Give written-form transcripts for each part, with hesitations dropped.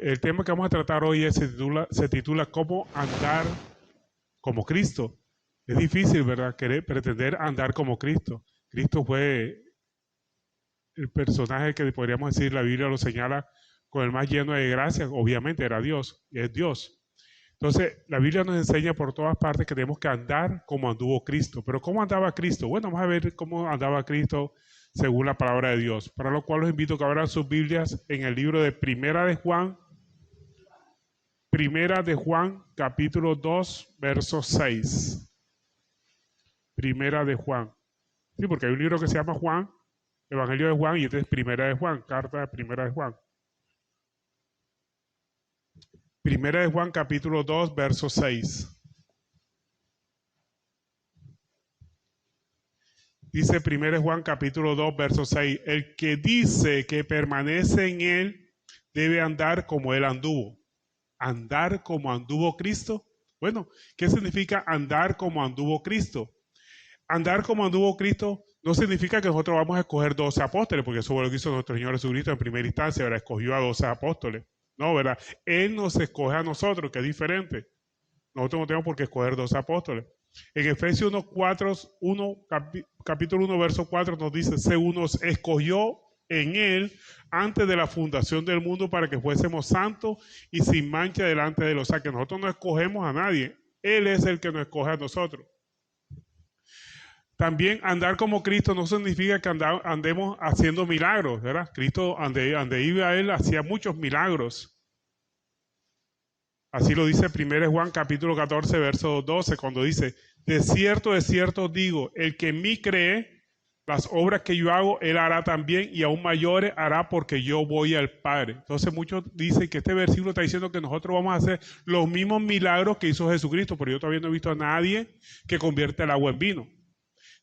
el tema que vamos a tratar hoy se titula ¿Cómo andar como Cristo? Es difícil, ¿verdad? Pretender andar como Cristo. Cristo fue el personaje que podríamos decir, la Biblia lo señala con el más lleno de gracia. Obviamente era Dios, y es Dios. Entonces, la Biblia nos enseña por todas partes que tenemos que andar como anduvo Cristo. Pero ¿cómo andaba Cristo? Bueno, vamos a ver cómo andaba Cristo según la palabra de Dios. Para lo cual los invito a que abran sus Biblias en el libro de Primera de Juan, capítulo 2, verso 6. Primera de Juan. Sí, porque hay un libro que se llama Juan, Evangelio de Juan, y este es Primera de Juan, carta de Primera de Juan. Primera de Juan, capítulo 2, verso 6. Dice Primera de Juan, capítulo 2, verso 6. El que dice que permanece en él debe andar como él anduvo. ¿Andar como anduvo Cristo? Bueno, ¿qué significa andar como anduvo Cristo? Andar como anduvo Cristo no significa que nosotros vamos a escoger 12 apóstoles, porque eso fue lo que hizo nuestro Señor Jesucristo en primera instancia, ¿verdad? Escogió a 12 apóstoles. No, ¿verdad? Él nos escoge a nosotros, que es diferente. Nosotros no tenemos por qué escoger 12 apóstoles. En Efesios 1, capítulo 1, verso 4 nos dice, según nos escogió en él antes de la fundación del mundo para que fuésemos santos y sin mancha delante de él. O sea, que nosotros no escogemos a nadie. Él es el que nos escoge a nosotros. También andar como Cristo no significa que andemos haciendo milagros, ¿verdad? Cristo, donde iba él, hacía muchos milagros. Así lo dice 1 Juan capítulo 14, verso 12, cuando dice, de cierto digo, el que en mí cree, las obras que yo hago, él hará también, y aún mayores hará porque yo voy al Padre. Entonces muchos dicen que este versículo está diciendo que nosotros vamos a hacer los mismos milagros que hizo Jesucristo, pero yo todavía no he visto a nadie que convierta el agua en vino.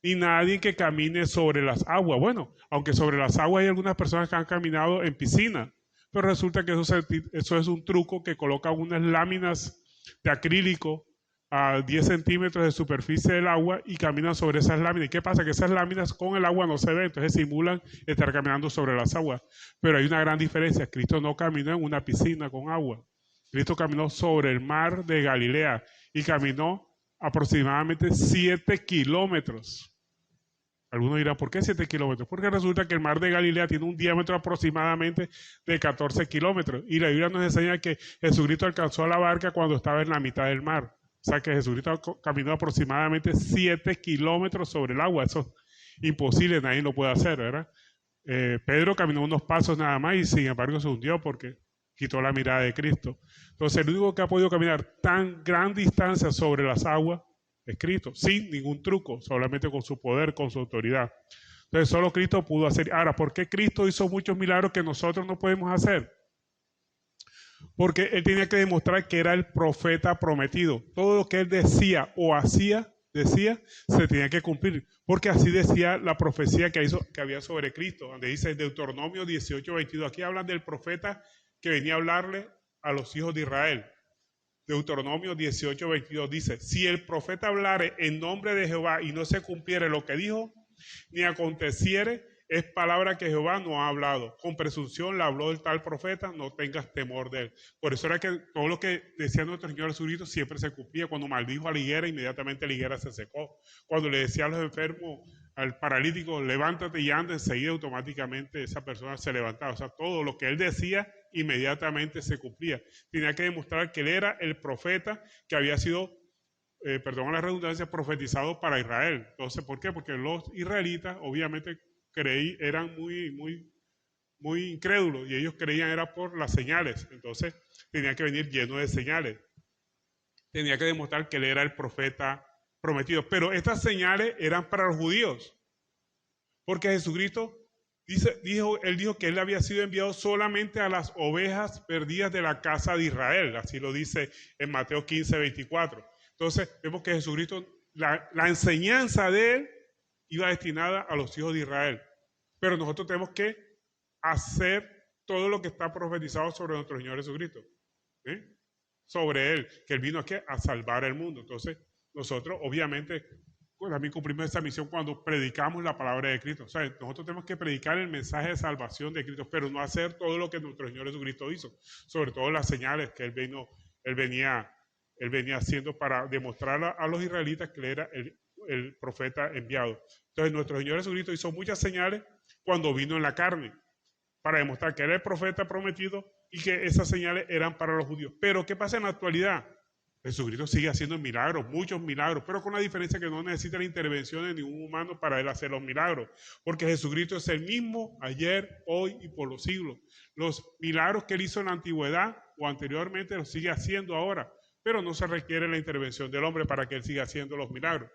Ni nadie que camine sobre las aguas. Bueno, aunque sobre las aguas hay algunas personas que han caminado en piscina, pero resulta que eso es un truco que coloca unas láminas de acrílico a 10 centímetros de superficie del agua y caminan sobre esas láminas. ¿Y qué pasa? Que esas láminas con el agua no se ven, entonces simulan estar caminando sobre las aguas. Pero hay una gran diferencia. Cristo no caminó en una piscina con agua. Cristo caminó sobre el mar de Galilea y caminó aproximadamente 7 kilómetros. Algunos dirán, ¿por qué 7 kilómetros? Porque resulta que el mar de Galilea tiene un diámetro aproximadamente de 14 kilómetros. Y la Biblia nos enseña que Jesucristo alcanzó la barca cuando estaba en la mitad del mar. O sea que Jesucristo caminó aproximadamente 7 kilómetros sobre el agua. Eso es imposible, nadie lo puede hacer, ¿verdad? Pedro caminó unos pasos nada más y sin embargo se hundió porque quitó la mirada de Cristo. Entonces el único que ha podido caminar tan gran distancia sobre las aguas es Cristo, sin ningún truco, solamente con su poder, con su autoridad. Entonces solo Cristo pudo hacer. Ahora, ¿por qué Cristo hizo muchos milagros que nosotros no podemos hacer? Porque él tenía que demostrar que era el profeta prometido. Todo lo que él decía o hacía, se tenía que cumplir. Porque así decía la profecía que había sobre Cristo, donde dice Deuteronomio 18:22. Aquí hablan del profeta que venía a hablarle a los hijos de Israel. Deuteronomio 18:22 dice, si el profeta hablare en nombre de Jehová y no se cumpliere lo que dijo, ni aconteciere, es palabra que Jehová no ha hablado. Con presunción la habló el tal profeta, no tengas temor de él. Por eso era que todo lo que decía nuestro Señor Jesucristo siempre se cumplía. Cuando maldijo a la higuera, inmediatamente la higuera se secó. Cuando le decía a los enfermos, al paralítico, levántate y anda, enseguida automáticamente esa persona se levantaba. O sea, todo lo que él decía inmediatamente se cumplía. Tenía que demostrar que él era el profeta que había sido, perdón la redundancia, profetizado para Israel. Entonces, ¿por qué? Porque los israelitas obviamente eran muy incrédulos y ellos creían era por las señales. Entonces, tenía que venir lleno de señales. Tenía que demostrar que él era el profeta prometido. Pero estas señales eran para los judíos. Porque Jesucristo él dijo que él había sido enviado solamente a las ovejas perdidas de la casa de Israel. Así lo dice en Mateo 15:24. Entonces, vemos que Jesucristo, la enseñanza de él iba destinada a los hijos de Israel. Pero nosotros tenemos que hacer todo lo que está profetizado sobre nuestro Señor Jesucristo. Sobre él, que él vino aquí a salvar el mundo. Entonces, nosotros obviamente también cumplimos esa misión cuando predicamos la palabra de Cristo. O sea, nosotros tenemos que predicar el mensaje de salvación de Cristo, pero no hacer todo lo que nuestro Señor Jesucristo hizo, sobre todo las señales que él venía haciendo para demostrar a los israelitas que él era el profeta enviado. Entonces, nuestro Señor Jesucristo hizo muchas señales cuando vino en la carne, para demostrar que era el profeta prometido y que esas señales eran para los judíos. Pero, ¿qué pasa en la actualidad? Jesucristo sigue haciendo milagros, muchos milagros, pero con la diferencia que no necesita la intervención de ningún humano para él hacer los milagros, porque Jesucristo es el mismo ayer, hoy y por los siglos. Los milagros que él hizo en la antigüedad o anteriormente los sigue haciendo ahora, pero no se requiere la intervención del hombre para que él siga haciendo los milagros.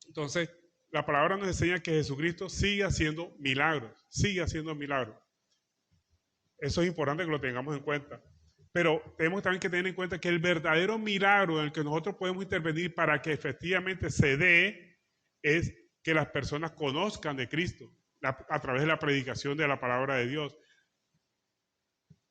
Entonces, la palabra nos enseña que Jesucristo sigue haciendo milagros, sigue haciendo milagros. Eso es importante que lo tengamos en cuenta. Pero tenemos también que tener en cuenta que el verdadero milagro en el que nosotros podemos intervenir para que efectivamente se dé es que las personas conozcan de Cristo a través de la predicación de la palabra de Dios.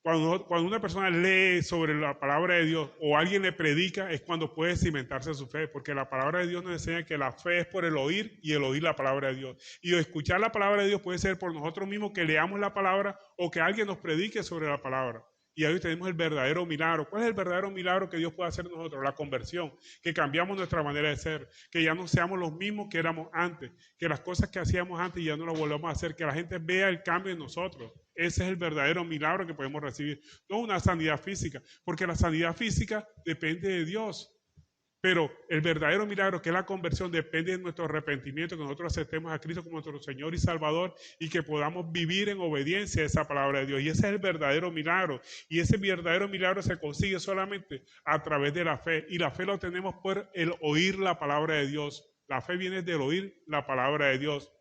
Cuando una persona lee sobre la palabra de Dios o alguien le predica es cuando puede cimentarse su fe, porque la palabra de Dios nos enseña que la fe es por el oír y el oír la palabra de Dios. Y escuchar la palabra de Dios puede ser por nosotros mismos que leamos la palabra o que alguien nos predique sobre la palabra. Y ahí tenemos el verdadero milagro. ¿Cuál es el verdadero milagro que Dios puede hacer en nosotros? La conversión, que cambiamos nuestra manera de ser, que ya no seamos los mismos que éramos antes, que las cosas que hacíamos antes ya no las volvamos a hacer, que la gente vea el cambio en nosotros. Ese es el verdadero milagro que podemos recibir. No una sanidad física, porque la sanidad física depende de Dios. Pero el verdadero milagro, que es la conversión, depende de nuestro arrepentimiento, que nosotros aceptemos a Cristo como nuestro Señor y Salvador y que podamos vivir en obediencia a esa palabra de Dios. Y ese es el verdadero milagro. Y ese verdadero milagro se consigue solamente a través de la fe. Y la fe lo tenemos por el oír la palabra de Dios. La fe viene del oír la palabra de Dios.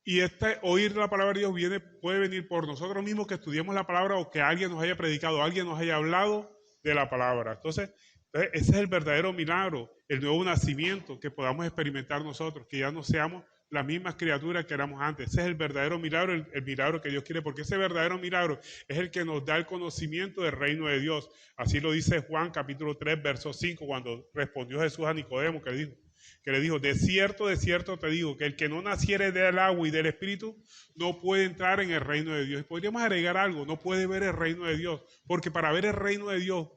Y oír la palabra de Dios puede venir por nosotros mismos que estudiemos la palabra o que alguien nos haya predicado, alguien nos haya hablado de la palabra. Entonces, ese es el verdadero milagro, el nuevo nacimiento que podamos experimentar nosotros, que ya no seamos las mismas criaturas que éramos antes. Ese es el verdadero milagro, el milagro que Dios quiere, porque ese verdadero milagro es el que nos da el conocimiento del reino de Dios. Así lo dice Juan capítulo 3, verso 5, cuando respondió Jesús a Nicodemo, que le dijo, de cierto te digo, que el que no naciere del agua y del Espíritu no puede entrar en el reino de Dios. Y podríamos agregar algo, no puede ver el reino de Dios, porque para ver el reino de Dios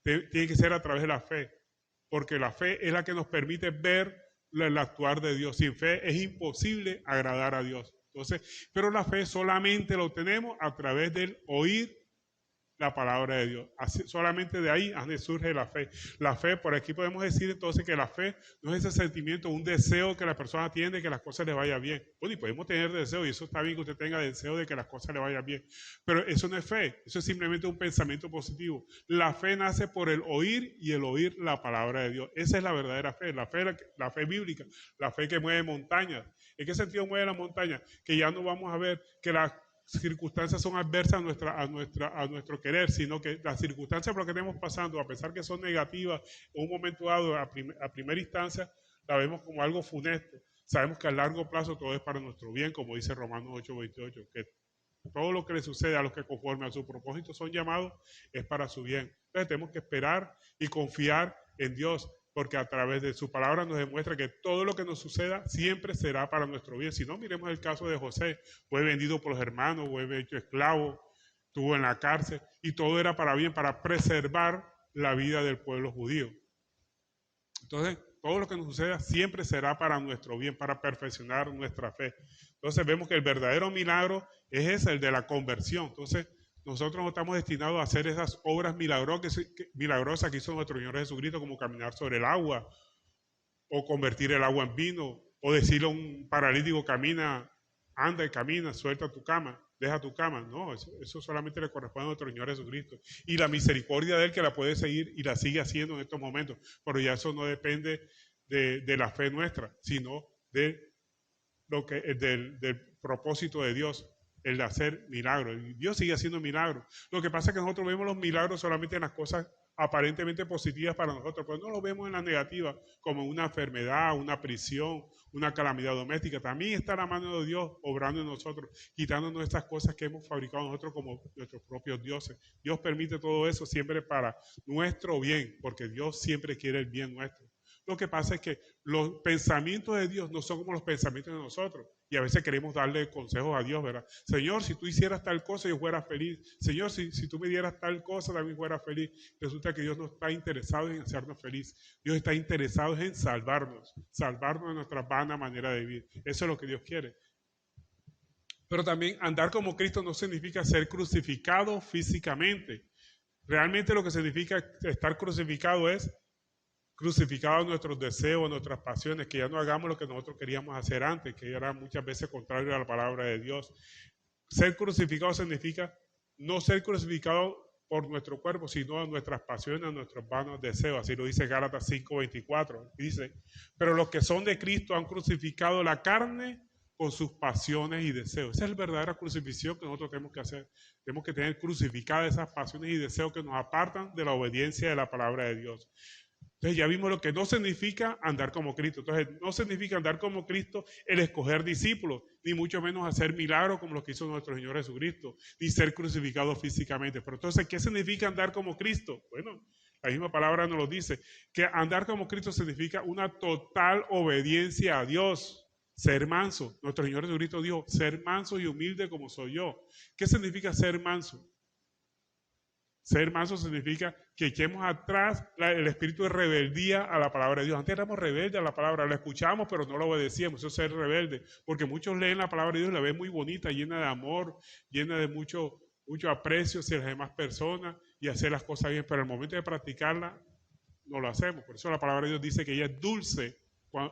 tiene que ser a través de la fe, porque la fe es la que nos permite ver el actuar de Dios. Sin fe es imposible agradar a Dios. Entonces, pero la fe solamente lo tenemos a través del oír la palabra de Dios. Así, solamente de ahí surge la fe. La fe, por aquí podemos decir entonces que la fe no es ese sentimiento, un deseo que la persona tiene de que las cosas le vayan bien. Bueno, y podemos tener deseo, y eso está bien que usted tenga deseo de que las cosas le vayan bien. Pero eso no es fe, eso es simplemente un pensamiento positivo. La fe nace por el oír y el oír la palabra de Dios. Esa es la verdadera fe, la fe bíblica, la fe que mueve montañas. ¿En qué sentido mueve la montaña? Que ya no vamos a ver que las circunstancias son adversas a nuestro querer, sino que las circunstancias por las que estamos pasando, a pesar que son negativas en un momento dado a primera instancia, la vemos como algo funesto. Sabemos que a largo plazo todo es para nuestro bien, como dice Romanos 8:28, que todo lo que le sucede a los que conforme a su propósito son llamados es para su bien. Entonces tenemos que esperar y confiar en Dios, porque a través de su palabra nos demuestra que todo lo que nos suceda siempre será para nuestro bien. Si no, miremos el caso de José. Fue vendido por los hermanos, fue hecho esclavo, estuvo en la cárcel, y todo era para bien, para preservar la vida del pueblo judío. Entonces, todo lo que nos suceda siempre será para nuestro bien, para perfeccionar nuestra fe. Entonces, vemos que el verdadero milagro es ese, el de la conversión. Entonces, nosotros no estamos destinados a hacer esas obras milagrosas que hizo nuestro Señor Jesucristo, como caminar sobre el agua, o convertir el agua en vino, o decirle a un paralítico, camina, anda y camina, suelta tu cama, deja tu cama. No, eso solamente le corresponde a nuestro Señor Jesucristo. Y la misericordia de Él que la puede seguir y la sigue haciendo en estos momentos. Pero ya eso no depende de la fe nuestra, sino del propósito de Dios, el de hacer milagros. Y Dios sigue haciendo milagros. Lo que pasa es que nosotros vemos los milagros solamente en las cosas aparentemente positivas para nosotros, pero no lo vemos en la negativa, como una enfermedad, una prisión, una calamidad doméstica. También está la mano de Dios obrando en nosotros, quitándonos estas cosas que hemos fabricado nosotros como nuestros propios dioses. Dios permite todo eso siempre para nuestro bien, porque Dios siempre quiere el bien nuestro. Lo que pasa es que los pensamientos de Dios no son como los pensamientos de nosotros. Y a veces queremos darle consejos a Dios, ¿verdad? Señor, si tú hicieras tal cosa, yo fuera feliz. Señor, si tú me dieras tal cosa, también fuera feliz. Resulta que Dios no está interesado en hacernos feliz. Dios está interesado en salvarnos de nuestra vana manera de vivir. Eso es lo que Dios quiere. Pero también andar como Cristo no significa ser crucificado físicamente. Realmente lo que significa estar crucificado es crucificado nuestros deseos, nuestras pasiones, que ya no hagamos lo que nosotros queríamos hacer antes, que era muchas veces contrario a la palabra de Dios. Ser crucificado significa no ser crucificado por nuestro cuerpo, sino nuestras pasiones, nuestros vanos deseos. Así lo dice Gálatas 5:24. Dice, pero los que son de Cristo han crucificado la carne con sus pasiones y deseos. Esa es la verdadera crucifixión que nosotros tenemos que hacer. Tenemos que tener crucificadas esas pasiones y deseos que nos apartan de la obediencia de la palabra de Dios. Entonces ya vimos lo que no significa andar como Cristo. Entonces no significa andar como Cristo el escoger discípulos, ni mucho menos hacer milagros como los que hizo nuestro Señor Jesucristo, ni ser crucificado físicamente. Pero entonces, ¿qué significa andar como Cristo? Bueno, la misma palabra nos lo dice, que andar como Cristo significa una total obediencia a Dios. Ser manso. Nuestro Señor Jesucristo dijo, ser manso y humilde como soy yo. ¿Qué significa ser manso? Ser manso significa que echemos atrás el espíritu de rebeldía a la palabra de Dios. Antes éramos rebeldes a la palabra, la escuchábamos pero no la obedecíamos. Eso es ser rebelde, porque muchos leen la palabra de Dios y la ven muy bonita, llena de amor, llena de mucho aprecio hacia las demás personas y hacer las cosas bien, pero al momento de practicarla no lo hacemos. Por eso la palabra de Dios dice que ella es dulce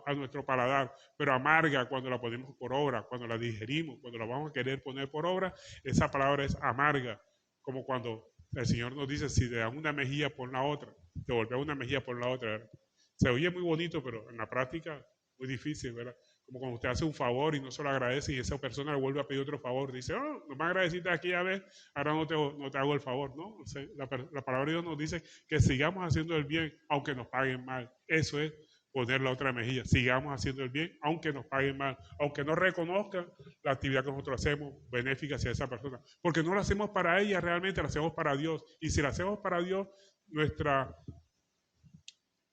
a nuestro paladar, pero amarga cuando la ponemos por obra, cuando la digerimos, cuando la vamos a querer poner por obra, esa palabra es amarga, como cuando el Señor nos dice, si te dan una mejilla, pon la otra, te volvés una mejilla, pon la otra, ¿verdad? Se oye muy bonito, pero en la práctica muy difícil, ¿verdad? Como cuando usted hace un favor y no se lo agradece y esa persona le vuelve a pedir otro favor, dice, oh, no me agradeciste aquella vez, ahora no te hago el favor, ¿no? O sea, la palabra de Dios nos dice que sigamos haciendo el bien, aunque nos paguen mal. Eso es poner la otra mejilla. Sigamos haciendo el bien, aunque nos paguen mal, aunque no reconozcan la actividad que nosotros hacemos benéfica hacia esa persona, porque no la hacemos para ella, realmente la hacemos para Dios. Y si la hacemos para Dios,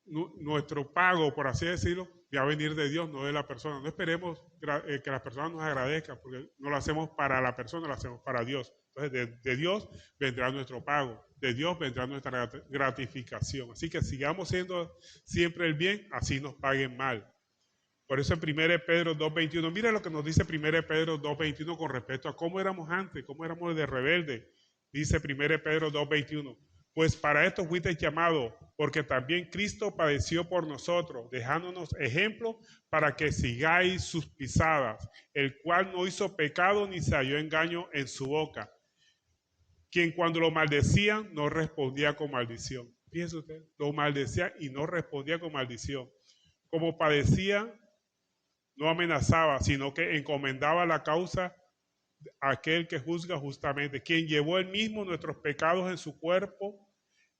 nuestro pago, por así decirlo, va a venir de Dios, no de la persona. No esperemos que las personas nos agradezcan, porque no lo hacemos para la persona, lo hacemos para Dios. Entonces, de Dios vendrá nuestro pago, de Dios vendrá nuestra gratificación. Así que sigamos haciendo siempre el bien, así nos paguen mal. Por eso en 1 Pedro 2:21, mira lo que nos dice 1 Pedro 2:21 con respecto a cómo éramos antes, cómo éramos de rebelde. Dice 1 Pedro 2:21. Pues para esto fuiste llamado, porque también Cristo padeció por nosotros, dejándonos ejemplo para que sigáis sus pisadas, el cual no hizo pecado ni se halló engaño en su boca, quien cuando lo maldecían no respondía con maldición. Fíjese usted, lo maldecía y no respondía con maldición. Como padecía, no amenazaba, sino que encomendaba la causa a aquel que juzga justamente, quien llevó él mismo nuestros pecados en su cuerpo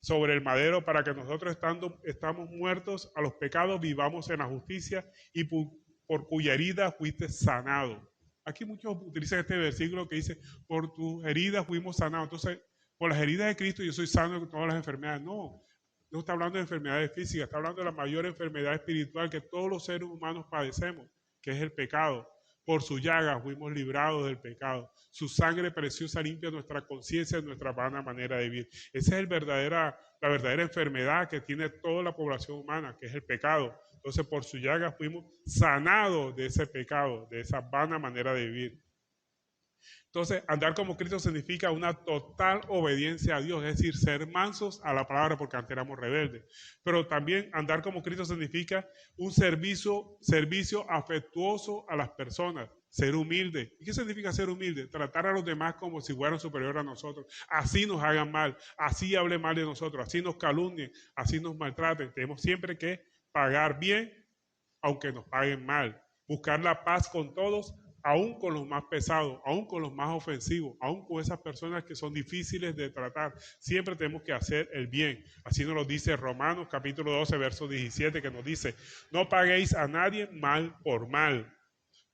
sobre el madero para que nosotros estamos muertos a los pecados, vivamos en la justicia y por cuya herida fuiste sanado. Aquí muchos utilizan este versículo que dice, por tus heridas fuimos sanados. Entonces, por las heridas de Cristo yo soy sano de todas las enfermedades. No está hablando de enfermedades físicas, está hablando de la mayor enfermedad espiritual que todos los seres humanos padecemos, que es el pecado. Por su llaga fuimos librados del pecado. Su sangre preciosa limpia nuestra conciencia, nuestra vana manera de vivir. Esa es la verdadera enfermedad que tiene toda la población humana, que es el pecado. Entonces, por su llaga fuimos sanados de ese pecado, de esa vana manera de vivir. Entonces, andar como Cristo significa una total obediencia a Dios, es decir, ser mansos a la palabra porque antes éramos rebeldes. Pero también andar como Cristo significa un servicio afectuoso a las personas, ser humilde. ¿Y qué significa ser humilde? Tratar a los demás como si fueran superiores a nosotros. Así nos hagan mal, así hablen mal de nosotros, así nos calumnien, así nos maltraten. Tenemos siempre que pagar bien, aunque nos paguen mal. Buscar la paz con todos, aún con los más pesados, aún con los más ofensivos, aún con esas personas que son difíciles de tratar. Siempre tenemos que hacer el bien. Así nos lo dice Romanos capítulo 12, verso 17, que nos dice, no paguéis a nadie mal por mal.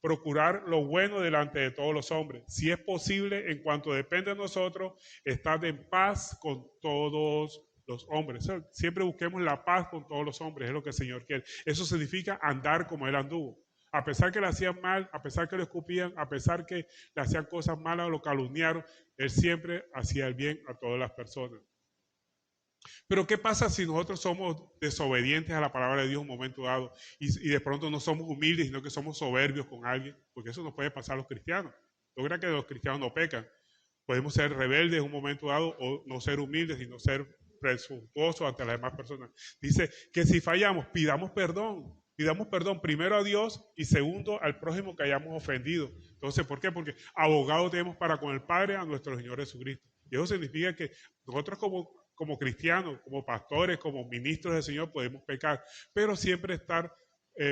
Procurar lo bueno delante de todos los hombres. Si es posible, en cuanto depende de nosotros, estad en paz con todos los hombres. Siempre busquemos la paz con todos los hombres, es lo que el Señor quiere. Eso significa andar como Él anduvo. A pesar que le hacían mal, a pesar que lo escupían, a pesar que le hacían cosas malas, lo calumniaron, Él siempre hacía el bien a todas las personas. Pero ¿qué pasa si nosotros somos desobedientes a la palabra de Dios en un momento dado y de pronto no somos humildes, sino que somos soberbios con alguien? Porque eso nos puede pasar a los cristianos. No crean que los cristianos no pecan. Podemos ser rebeldes en un momento dado o no ser humildes, sino ser presuntuosos ante las demás personas. Dice que si fallamos, pidamos perdón. Pidamos perdón primero a Dios y segundo al prójimo que hayamos ofendido. Entonces, ¿por qué? Porque abogado tenemos para con el Padre a nuestro Señor Jesucristo. Y eso significa que nosotros como cristianos, como pastores, como ministros del Señor podemos pecar, pero siempre estar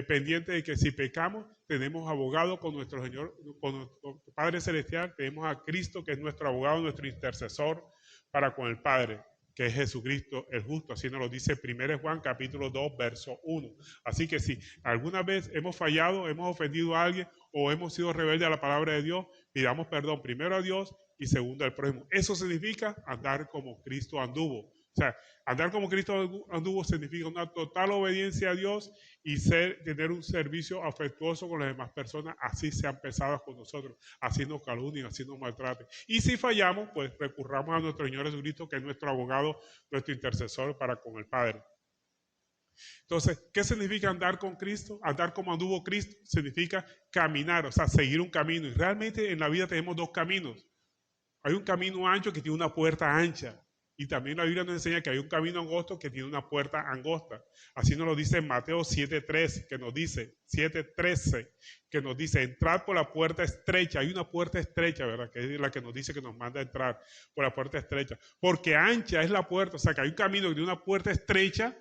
pendiente de que si pecamos, tenemos abogado con nuestro Señor, con nuestro Padre Celestial, tenemos a Cristo que es nuestro abogado, nuestro intercesor para con el Padre, que es Jesucristo el justo. Así nos lo dice 1 Juan capítulo 2, verso 1. Así que si alguna vez hemos fallado, hemos ofendido a alguien o hemos sido rebeldes a la palabra de Dios, pidamos perdón primero a Dios y segundo al prójimo. Eso significa andar como Cristo anduvo. O sea, andar como Cristo anduvo significa una total obediencia a Dios y tener un servicio afectuoso con las demás personas, así sean pesadas con nosotros, así nos calumnien, así nos maltraten. Y si fallamos, pues recurramos a nuestro Señor Jesucristo, que es nuestro abogado, nuestro intercesor para con el Padre. Entonces, ¿qué significa andar con Cristo? Andar como anduvo Cristo significa caminar, o sea, seguir un camino. Y realmente en la vida tenemos dos caminos. Hay un camino ancho que tiene una puerta ancha. Y también la Biblia nos enseña que hay un camino angosto que tiene una puerta angosta. Así nos lo dice en Mateo 7:13, que nos dice, 7:13, que nos dice, entrad por la puerta estrecha. Hay una puerta estrecha, ¿verdad? Que es la que nos dice que nos manda a entrar por la puerta estrecha. Porque ancha es la puerta, o sea que hay un camino que tiene una puerta estrecha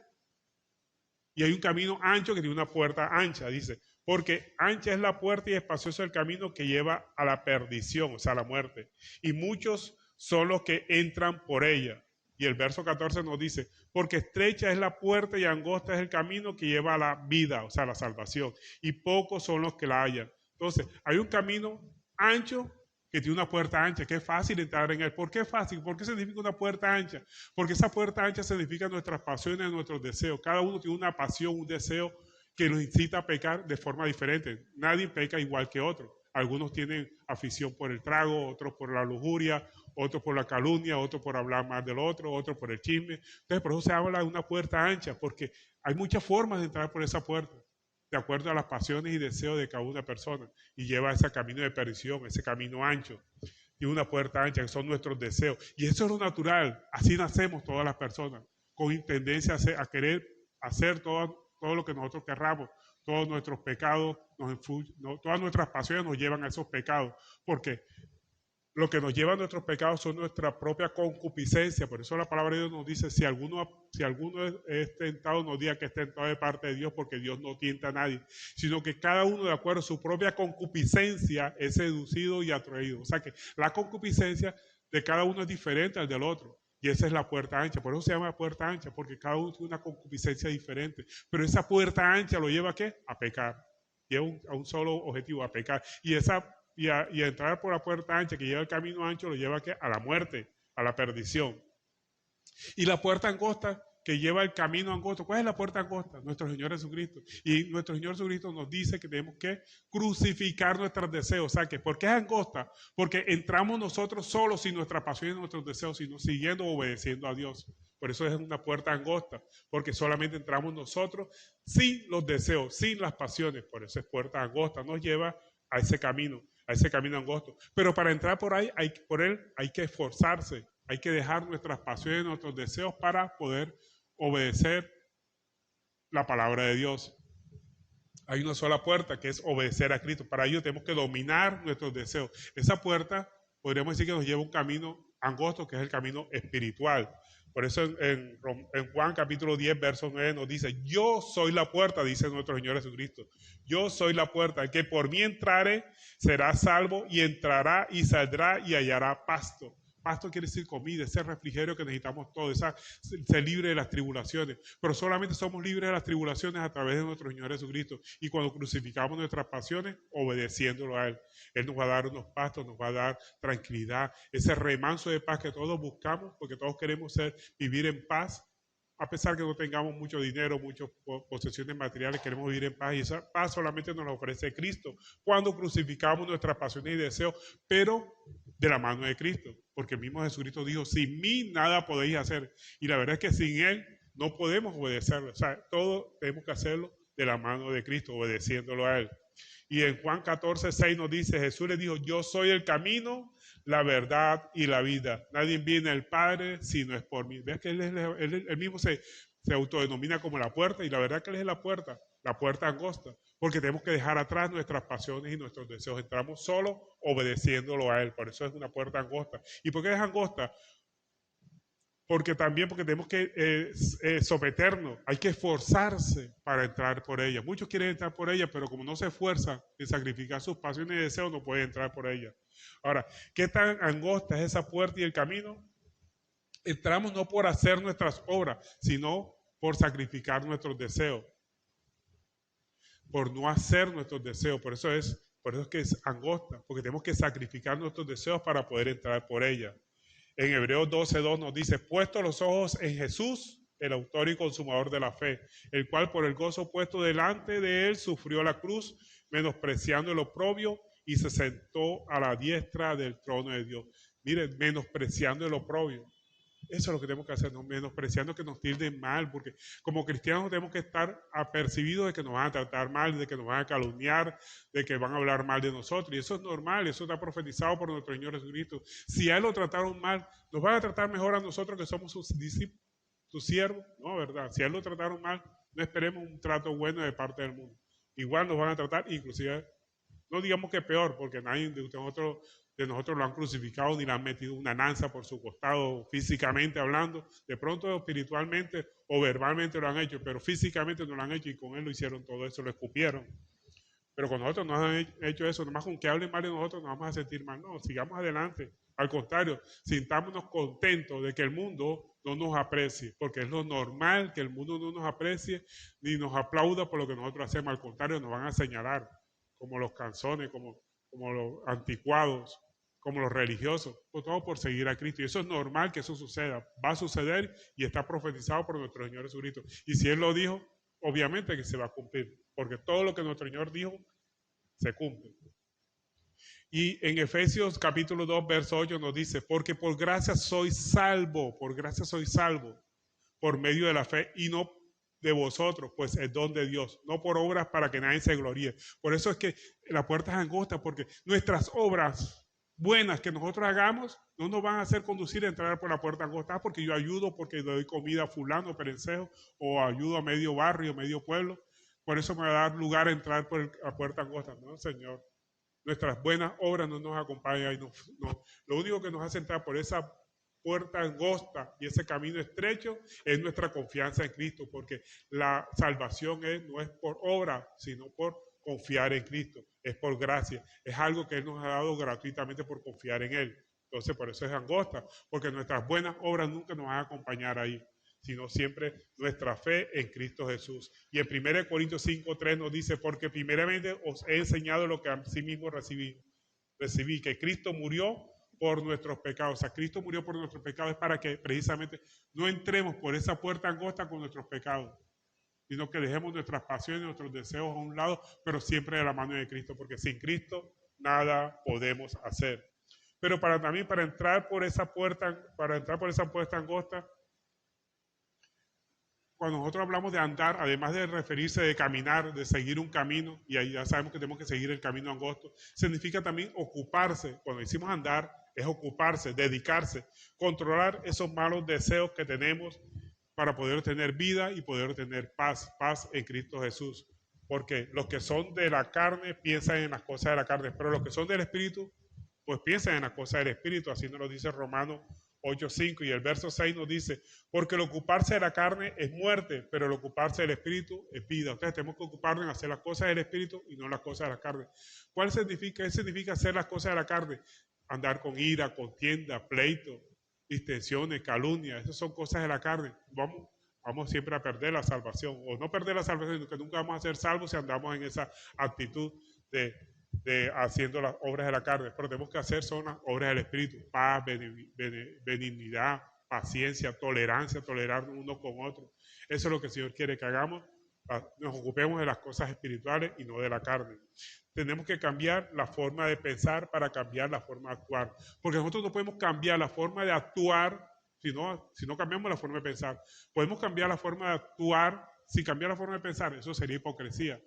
y hay un camino ancho que tiene una puerta ancha, dice. Porque ancha es la puerta y espacioso el camino que lleva a la perdición, o sea, a la muerte. Y muchos son los que entran por ella. Y el verso 14 nos dice, porque estrecha es la puerta y angosta es el camino que lleva a la vida, o sea, a la salvación. Y pocos son los que la hallan. Entonces, hay un camino ancho que tiene una puerta ancha, que es fácil entrar en él. ¿Por qué es fácil? ¿Por qué significa una puerta ancha? Porque esa puerta ancha significa nuestras pasiones, nuestros deseos. Cada uno tiene una pasión, un deseo que nos incita a pecar de forma diferente. Nadie peca igual que otro. Algunos tienen afición por el trago, otros por la lujuria, otros por la calumnia, otros por hablar mal del otro, otros por el chisme. Entonces, por eso se habla de una puerta ancha, porque hay muchas formas de entrar por esa puerta, de acuerdo a las pasiones y deseos de cada una persona, y lleva ese camino de perdición, ese camino ancho, y una puerta ancha, que son nuestros deseos. Y eso es lo natural, así nacemos todas las personas, con tendencia a querer hacer todo lo que nosotros querramos. Todos nuestros pecados, todas nuestras pasiones nos llevan a esos pecados, porque lo que nos lleva a nuestros pecados son nuestra propia concupiscencia. Por eso la palabra de Dios nos dice, si alguno es tentado, no diga que es tentado de parte de Dios, porque Dios no tienta a nadie, sino que cada uno de acuerdo a su propia concupiscencia es seducido y atraído. O sea que la concupiscencia de cada uno es diferente al del otro. Y esa es la puerta ancha. Por eso se llama puerta ancha, porque cada uno tiene una concupiscencia diferente. Pero esa puerta ancha lo lleva ¿a qué? A pecar. Lleva a un solo objetivo, a pecar. Y a entrar por la puerta ancha que lleva el camino ancho lo lleva ¿a qué? A la muerte, a la perdición. Y la puerta angosta que lleva el camino angosto. ¿Cuál es la puerta angosta? Nuestro Señor Jesucristo. Y nuestro Señor Jesucristo nos dice que tenemos que crucificar nuestros deseos. O sea, que ¿por qué es angosta? Porque entramos nosotros solos sin nuestra pasión y nuestros deseos, sino siguiendo o obedeciendo a Dios. Por eso es una puerta angosta, porque solamente entramos nosotros sin los deseos, sin las pasiones. Por eso es puerta angosta. Nos lleva a ese camino angosto. Pero para entrar por él hay que esforzarse. Hay que dejar nuestras pasiones, nuestros deseos para poder obedecer la palabra de Dios. Hay una sola puerta que es obedecer a Cristo. Para ello tenemos que dominar nuestros deseos. Esa puerta podríamos decir que nos lleva a un camino angosto, que es el camino espiritual. Por eso en Juan capítulo 10, verso 9 nos dice, yo soy la puerta, dice nuestro Señor Jesucristo. Yo soy la puerta, el que por mí entrare será salvo y entrará y saldrá y hallará pasto. pasto quiere decir comida, ese refrigerio que necesitamos todos, ser libre de las tribulaciones. Pero solamente somos libres de las tribulaciones a través de nuestro Señor Jesucristo. Y cuando crucificamos nuestras pasiones, obedeciéndolo a Él. Él nos va a dar unos pastos, nos va a dar tranquilidad, ese remanso de paz que todos buscamos, porque todos queremos vivir en paz. A pesar que no tengamos mucho dinero, muchas posesiones materiales, queremos vivir en paz y esa paz solamente nos la ofrece Cristo cuando crucificamos nuestras pasiones y deseos, pero de la mano de Cristo, porque el mismo Jesucristo dijo, sin mí nada podéis hacer, y la verdad es que sin Él no podemos obedecerlo, o sea, todo tenemos que hacerlo de la mano de Cristo, obedeciéndolo a Él. Y en Juan 14:6 nos dice, Jesús le dijo, yo soy el camino, la verdad y la vida. Nadie viene al Padre si no es por mí. ¿Ves que él mismo se autodenomina como la puerta? Y la verdad que Él es la puerta angosta. Porque tenemos que dejar atrás nuestras pasiones y nuestros deseos. Entramos solo obedeciéndolo a Él. Por eso es una puerta angosta. ¿Y por qué es angosta? Porque tenemos que someternos, hay que esforzarse para entrar por ella. Muchos quieren entrar por ella, pero como no se esfuerzan en sacrificar sus pasiones y deseos, no pueden entrar por ella. Ahora, ¿qué tan angosta es esa puerta y el camino? Entramos no por hacer nuestras obras, sino por sacrificar nuestros deseos, por no hacer nuestros deseos. Por eso es que es angosta, porque tenemos que sacrificar nuestros deseos para poder entrar por ella. En Hebreos 12:2 nos dice, puesto los ojos en Jesús, el autor y consumador de la fe, el cual por el gozo puesto delante de él sufrió la cruz, menospreciando el oprobio, y se sentó a la diestra del trono de Dios. Miren, menospreciando el oprobio. Eso es lo que tenemos que hacer, no menospreciando que nos tilden mal, porque como cristianos tenemos que estar apercibidos de que nos van a tratar mal, de que nos van a calumniar, de que van a hablar mal de nosotros. Y eso es normal, eso está profetizado por nuestro Señor Jesucristo. Si a Él lo trataron mal, ¿nos van a tratar mejor a nosotros que somos sus discípulos, sus siervos? No, ¿verdad? Si a Él lo trataron mal, no esperemos un trato bueno de parte del mundo. Igual nos van a tratar, inclusive, no digamos que peor, porque nadie de nosotros lo han crucificado ni le han metido una lanza por su costado físicamente hablando. De pronto espiritualmente o verbalmente lo han hecho, pero físicamente no lo han hecho y con Él lo hicieron todo eso, lo escupieron. Pero con nosotros no han hecho eso, nomás con que hablen mal de nosotros nos vamos a sentir mal. No, sigamos adelante. Al contrario, sintámonos contentos de que el mundo no nos aprecie, porque es lo normal que el mundo no nos aprecie ni nos aplauda por lo que nosotros hacemos. Al contrario, nos van a señalar como los canzones, como los anticuados, como los religiosos, todo por seguir a Cristo. Y eso es normal que eso suceda, va a suceder y está profetizado por nuestro Señor Jesucristo. Y si Él lo dijo, obviamente que se va a cumplir, porque todo lo que nuestro Señor dijo, se cumple. Y en Efesios capítulo 2, verso 8 nos dice, porque por gracia soy salvo, por medio de la fe y no de vosotros, pues es don de Dios, no por obras para que nadie se gloríe. Por eso es que la puerta es angosta, porque nuestras obras buenas que nosotros hagamos no nos van a hacer conducir a entrar por la puerta angosta, porque yo ayudo, porque le doy comida a fulano, perencejo, o ayudo a medio barrio, medio pueblo, por eso me va a dar lugar a entrar por la puerta angosta. No, Señor, nuestras buenas obras no nos acompañan, lo único que nos hace entrar por esa puerta angosta y ese camino estrecho es nuestra confianza en Cristo, porque la salvación no es por obra, sino por confiar en Cristo, es por gracia, es algo que Él nos ha dado gratuitamente por confiar en Él. Entonces por eso es angosta, porque nuestras buenas obras nunca nos van a acompañar ahí, sino siempre nuestra fe en Cristo Jesús. Y en 1 Corintios 5:3 nos dice, porque primeramente os he enseñado lo que a sí mismo recibí, que Cristo murió por nuestros pecados. O sea, Cristo murió por nuestros pecados es para que precisamente no entremos por esa puerta angosta con nuestros pecados, sino que dejemos nuestras pasiones, nuestros deseos a un lado, pero siempre de la mano de Cristo, porque sin Cristo nada podemos hacer. Pero para entrar por esa puerta angosta, cuando nosotros hablamos de andar, además de referirse de caminar, de seguir un camino, y ahí ya sabemos que tenemos que seguir el camino angosto, significa también ocuparse. Cuando decimos andar, es ocuparse, dedicarse, controlar esos malos deseos que tenemos para poder tener vida y poder tener paz en Cristo Jesús. Porque los que son de la carne piensan en las cosas de la carne, pero los que son del Espíritu, pues piensan en las cosas del Espíritu. Así nos lo dice Romanos 8:5, y el verso 6 nos dice, porque el ocuparse de la carne es muerte, pero el ocuparse del Espíritu es vida. Entonces tenemos que ocuparnos en hacer las cosas del Espíritu y no las cosas de la carne. ¿Qué significa hacer las cosas de la carne? andar con ira, contienda, pleito, distensiones, calumnias. Esas son cosas de la carne. Vamos siempre a perder la salvación, o no perder la salvación, sino que nunca vamos a ser salvos si andamos en esa actitud de haciendo las obras de la carne. Pero tenemos que hacer son las obras del Espíritu: paz, benignidad, paciencia, tolerancia, tolerarnos unos con otros. Eso es lo que el Señor quiere que hagamos. Nos ocupemos de las cosas espirituales y no de la carne. Tenemos que cambiar la forma de pensar para cambiar la forma de actuar, porque nosotros no podemos cambiar la forma de actuar si no cambiamos la forma de pensar. Podemos cambiar la forma de actuar. Si cambiar la forma de pensar, eso sería hipocresía.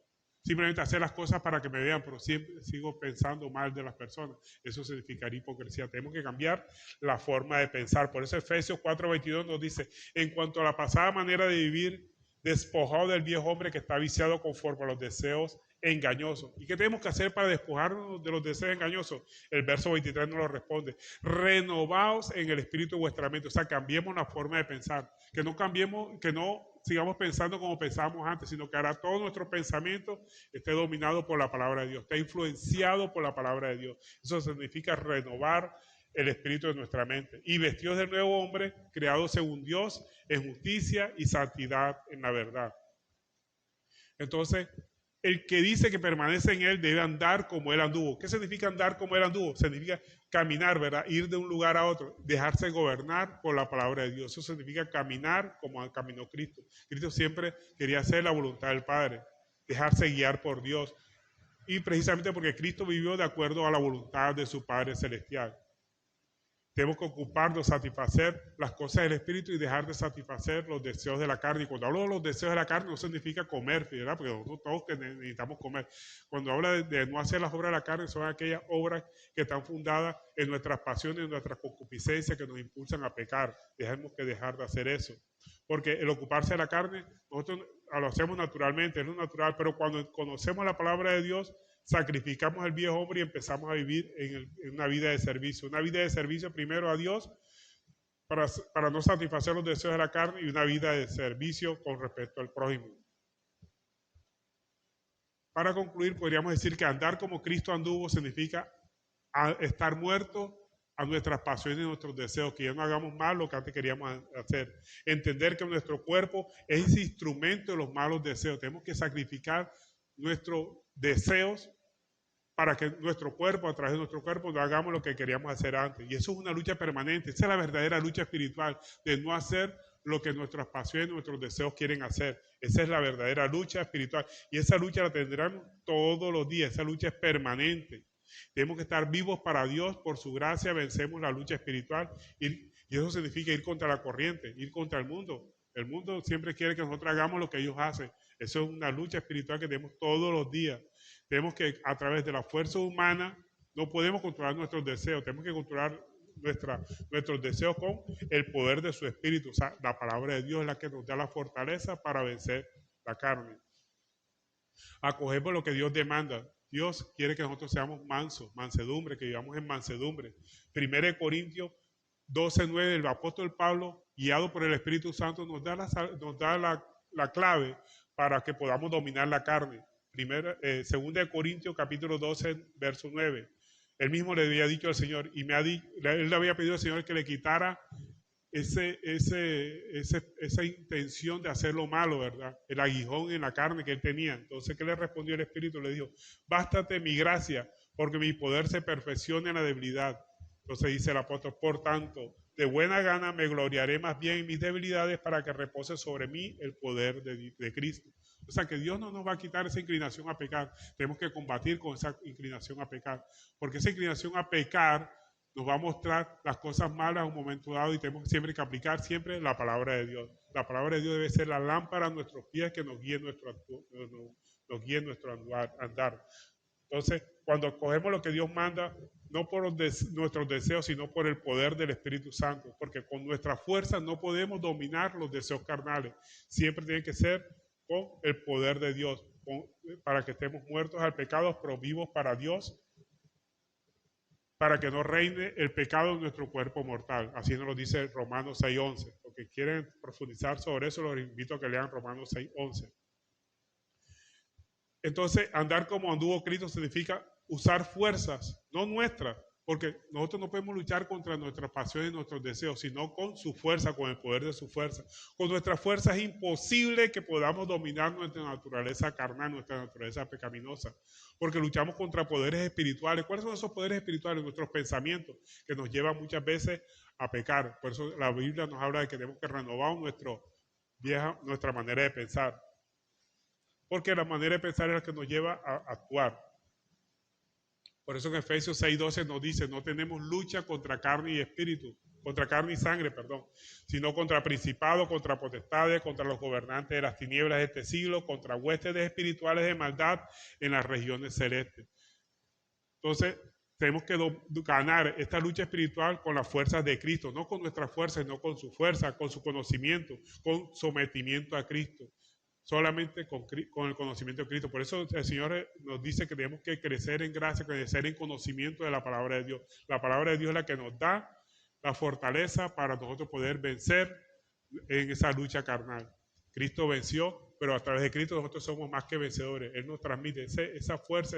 Simplemente hacer las cosas para que me vean, pero siempre sigo pensando mal de las personas. Eso significaría hipocresía. Tenemos que cambiar la forma de pensar. Por eso Efesios 4:22 nos dice: en cuanto a la pasada manera de vivir, despojado del viejo hombre que está viciado conforme a los deseos engañosos. ¿Y qué tenemos que hacer para despojarnos de los deseos engañosos? El verso 23 nos lo responde: renovaos en el espíritu de vuestra mente. O sea, cambiemos la forma de pensar, que no sigamos pensando como pensábamos antes, sino que ahora todo nuestro pensamiento esté dominado por la palabra de Dios, esté influenciado por la palabra de Dios. Eso significa renovar el espíritu de nuestra mente, y vestidos del nuevo hombre, creado según Dios, en justicia y santidad en la verdad. Entonces, el que dice que permanece en él debe andar como él anduvo. ¿Qué significa andar como él anduvo? Significa caminar, ¿verdad? Ir de un lugar a otro, dejarse gobernar por la palabra de Dios. Eso significa caminar como caminó Cristo. Cristo siempre quería hacer la voluntad del Padre, dejarse guiar por Dios. Y precisamente porque Cristo vivió de acuerdo a la voluntad de su Padre Celestial. Tenemos que ocuparnos, satisfacer las cosas del Espíritu y dejar de satisfacer los deseos de la carne. Y cuando hablo de los deseos de la carne, no significa comer, ¿verdad? Porque nosotros todos necesitamos comer. Cuando habla de no hacer las obras de la carne, son aquellas obras que están fundadas en nuestras pasiones, en nuestras concupiscencias, que nos impulsan a pecar. Tenemos que dejar de hacer eso. Porque el ocuparse de la carne, nosotros lo hacemos naturalmente, es lo natural, pero cuando conocemos la palabra de Dios, sacrificamos el viejo hombre y empezamos a vivir en una vida de servicio. Una vida de servicio primero a Dios para no satisfacer los deseos de la carne, y una vida de servicio con respecto al prójimo. Para concluir, podríamos decir que andar como Cristo anduvo significa estar muerto a nuestras pasiones y nuestros deseos, que ya no hagamos mal lo que antes queríamos hacer. Entender que nuestro cuerpo es ese instrumento de los malos deseos. Tenemos que sacrificar nuestros deseos para que nuestro cuerpo, a través de nuestro cuerpo, no hagamos lo que queríamos hacer antes. Y eso es una lucha permanente. Esa es la verdadera lucha espiritual, de no hacer lo que nuestras pasiones, nuestros deseos quieren hacer. Esa es la verdadera lucha espiritual. Y esa lucha la tendrán todos los días. Esa lucha es permanente. Tenemos que estar vivos para Dios. Por su gracia vencemos la lucha espiritual. Y eso significa ir contra la corriente, ir contra el mundo. El mundo siempre quiere que nosotros hagamos lo que ellos hacen. Eso es una lucha espiritual que tenemos todos los días. Tenemos que, a través de la fuerza humana, no podemos controlar nuestros deseos. Tenemos que controlar nuestros deseos con el poder de su espíritu. O sea, la palabra de Dios es la que nos da la fortaleza para vencer la carne. Acogemos lo que Dios demanda. Dios quiere que nosotros seamos mansos, mansedumbre, que vivamos en mansedumbre. 1 Corintios 12:9, el apóstol Pablo, guiado por el Espíritu Santo, nos da la clave para que podamos dominar la carne. 2 Corintios capítulo 12, verso 9. Él mismo le había dicho al Señor, él le había pedido al Señor que le quitara esa intención de hacer lo malo, ¿verdad? El aguijón en la carne que él tenía. Entonces, ¿qué le respondió el Espíritu? Le dijo: bástate mi gracia, porque mi poder se perfecciona en la debilidad. Entonces dice el apóstol: por tanto, de buena gana me gloriaré más bien en mis debilidades, para que repose sobre mí el poder de Cristo. O sea, que Dios no nos va a quitar esa inclinación a pecar. Tenemos que combatir con esa inclinación a pecar, porque esa inclinación a pecar nos va a mostrar las cosas malas en un momento dado, y tenemos siempre que aplicar siempre la palabra de Dios. La palabra de Dios debe ser la lámpara a nuestros pies, que nos guíe nuestro andar. Entonces, cuando cogemos lo que Dios manda, no por nuestros deseos, sino por el poder del Espíritu Santo, porque con nuestra fuerza no podemos dominar los deseos carnales. Siempre tiene que ser con el poder de Dios, para que estemos muertos al pecado, pero vivos para Dios, para que no reine el pecado en nuestro cuerpo mortal. Así nos lo dice Romanos 6:11. Los que quieren profundizar sobre eso, los invito a que lean Romanos 6:11. Entonces, andar como anduvo Cristo significa usar fuerzas, no nuestras, Porque nosotros no podemos luchar contra nuestras pasiones y nuestros deseos, sino con su fuerza, con el poder de su fuerza. Con nuestra fuerza es imposible que podamos dominar nuestra naturaleza carnal, nuestra naturaleza pecaminosa, porque luchamos contra poderes espirituales. ¿Cuáles son esos poderes espirituales? Nuestros pensamientos, que nos llevan muchas veces a pecar. Por eso la Biblia nos habla de que tenemos que renovar nuestra manera de pensar. Porque la manera de pensar es la que nos lleva a actuar. Por eso en Efesios 6:12 nos dice, no tenemos lucha contra carne y espíritu, contra carne y sangre, sino contra principados, contra potestades, contra los gobernantes de las tinieblas de este siglo, contra huestes espirituales de maldad en las regiones celestes. Entonces, tenemos que ganar esta lucha espiritual con las fuerzas de Cristo, no con nuestras fuerzas, sino con su fuerza, con su conocimiento, con sometimiento a Cristo. Solamente con el conocimiento de Cristo. Por eso el Señor nos dice que tenemos que crecer en gracia, crecer en conocimiento de la palabra de Dios. La palabra de Dios es la que nos da la fortaleza para nosotros poder vencer en esa lucha carnal. Cristo venció, pero a través de Cristo nosotros somos más que vencedores. Él nos transmite esa fuerza,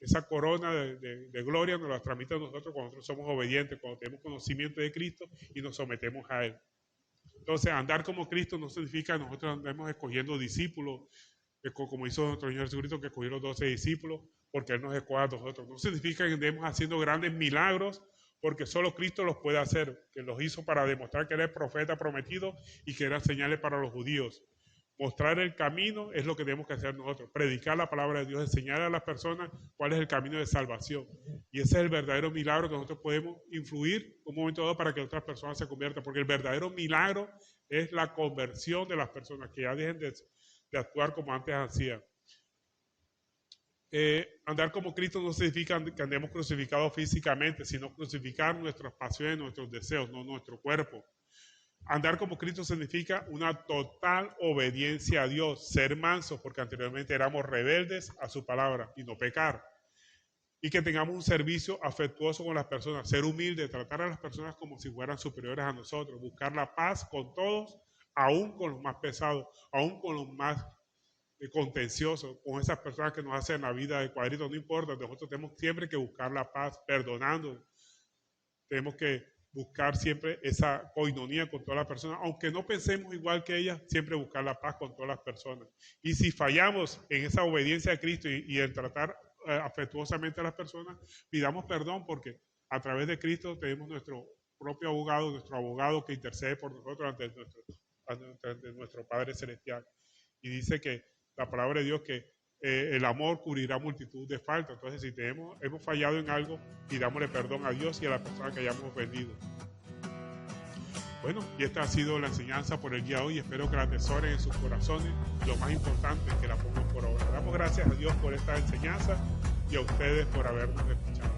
esa corona de gloria, nos la transmite a nosotros cuando nosotros somos obedientes, cuando tenemos conocimiento de Cristo y nos sometemos a Él. Entonces, andar como Cristo no significa que nosotros andemos escogiendo discípulos, como hizo nuestro Señor Jesucristo, que escogió los 12 discípulos, porque Él nos escoge a nosotros. No significa que andemos haciendo grandes milagros, porque solo Cristo los puede hacer, que los hizo para demostrar que Él es profeta prometido y que eran señales para los judíos. Mostrar el camino es lo que tenemos que hacer nosotros, predicar la palabra de Dios, enseñar a las personas cuál es el camino de salvación. Y ese es el verdadero milagro que nosotros podemos influir un momento dado para que otras personas se conviertan, porque el verdadero milagro es la conversión de las personas, que ya dejen de actuar como antes hacían. Andar como Cristo no significa que andemos crucificados físicamente, sino crucificar nuestras pasiones, nuestros deseos, no nuestro cuerpo. Andar como Cristo significa una total obediencia a Dios, ser mansos, porque anteriormente éramos rebeldes a su palabra y no pecar. Y que tengamos un servicio afectuoso con las personas, ser humilde, tratar a las personas como si fueran superiores a nosotros, buscar la paz con todos, aún con los más pesados, aún con los más contenciosos, con esas personas que nos hacen la vida de cuadrito, no importa, nosotros tenemos siempre que buscar la paz, perdonando, tenemos que buscar siempre esa coinonía con todas las personas, aunque no pensemos igual que ellas, siempre buscar la paz con todas las personas. Y si fallamos en esa obediencia a Cristo y en tratar afectuosamente a las personas, pidamos perdón, porque a través de Cristo tenemos nuestro propio abogado, nuestro abogado que intercede por nosotros ante nuestro Padre Celestial. Y dice que la palabra de Dios que el amor cubrirá multitud de faltas. Entonces, si hemos fallado en algo, pidámosle perdón a Dios y a la persona que hayamos ofendido. Bueno, y esta ha sido la enseñanza por el día de hoy. Espero que la atesoren en sus corazones. Lo más importante es que la pongan por obra. Damos gracias a Dios por esta enseñanza y a ustedes por habernos escuchado.